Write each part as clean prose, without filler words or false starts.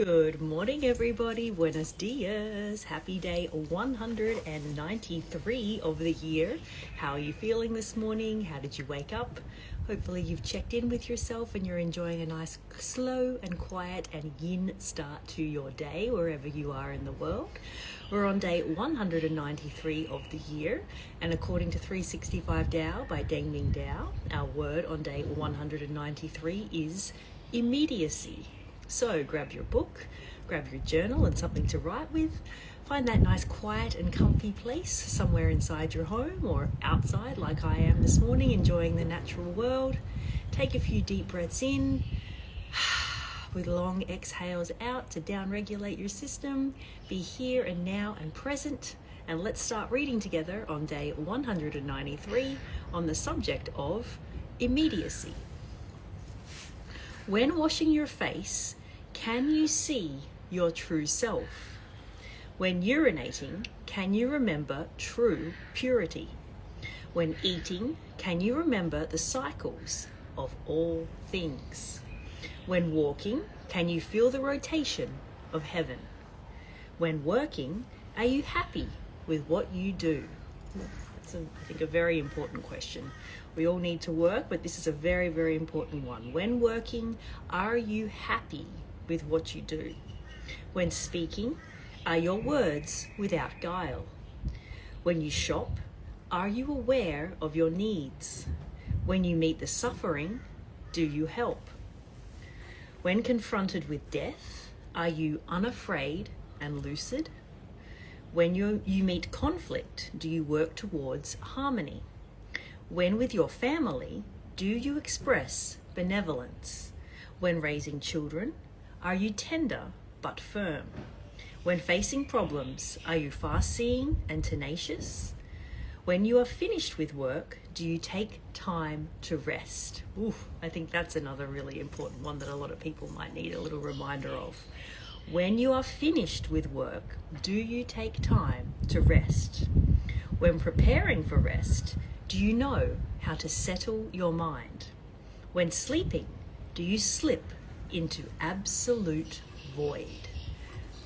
Good morning, everybody. Buenos dias. Happy day 193 of the year. How are you feeling this morning? How did you wake up? Hopefully you've checked in with yourself and you're enjoying a nice, slow and quiet and yin start to your day wherever you are in the world. We're on day 193 of the year, and according to 365 Tao by Deng Ming Tao, our word on day 193 is immediacy. So grab your book, grab your journal and something to write with. Find that nice quiet and comfy place somewhere inside your home or outside like I am this morning, enjoying the natural world. Take a few deep breaths in with long exhales out to down-regulate your system. Be here and now and present. And let's start reading together on day 193 on the subject of immediacy. When washing your face, can you see your true self? When urinating, can you remember true purity? When eating, can you remember the cycles of all things? When walking, can you feel the rotation of heaven? When working, are you happy with what you do? That's, I think, a very important question. We all need to work, but this is a very, very important one. When working, are you happy with what you do? When speaking, are your words without guile? When you shop, are you aware of your needs? When you meet the suffering, do you help? When confronted with death, are you unafraid and lucid? When you meet conflict, do you work towards harmony? When with your family, do you express benevolence? When raising children, are you tender but firm? When facing problems, are you far-seeing and tenacious? When you are finished with work, do you take time to rest? Ooh, I think that's another really important one that a lot of people might need a little reminder of. When you are finished with work, do you take time to rest? When preparing for rest, do you know how to settle your mind? When sleeping, do you slip into absolute void?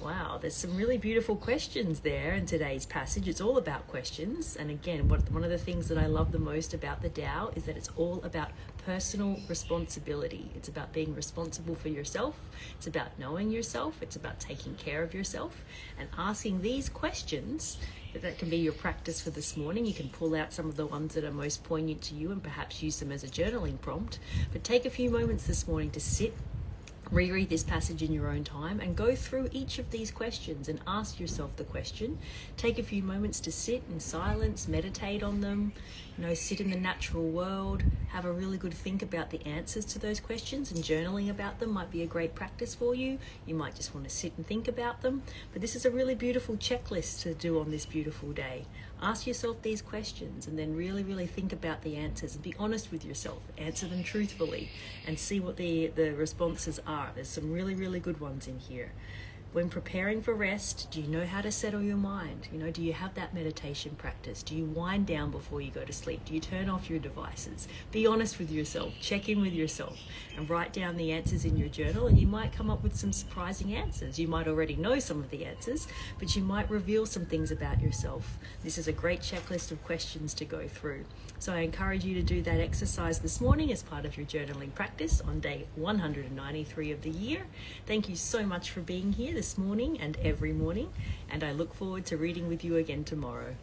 Wow, there's some really beautiful questions there in today's passage. It's all about questions. And again, one of the things that I love the most about the Tao is that it's all about personal responsibility. It's about being responsible for yourself. It's about knowing yourself. It's about taking care of yourself and asking these questions. That can be your practice for this morning. You can pull out some of the ones that are most poignant to you and perhaps use them as a journaling prompt. But take a few moments this morning to sit, reread this passage in your own time and go through each of these questions and ask yourself the question. Take a few moments to sit in silence, meditate on them, sit in the natural world, have a really good think about the answers to those questions, and journaling about them might be a great practice for you. You might just want to sit and think about them, but this is a really beautiful checklist to do on this beautiful day. Ask yourself these questions and then really, really think about the answers and be honest with yourself. Answer them truthfully and see what the responses are. There's some really, really good ones in here. When preparing for rest, do you know how to settle your mind? Do you have that meditation practice? Do you wind down before you go to sleep? Do you turn off your devices? Be honest with yourself, check in with yourself, and write down the answers in your journal, and you might come up with some surprising answers. You might already know some of the answers, but you might reveal some things about yourself. This is a great checklist of questions to go through. So I encourage you to do that exercise this morning as part of your journaling practice on day 193 of the year. Thank you so much for being here this morning and every morning, and I look forward to reading with you again tomorrow.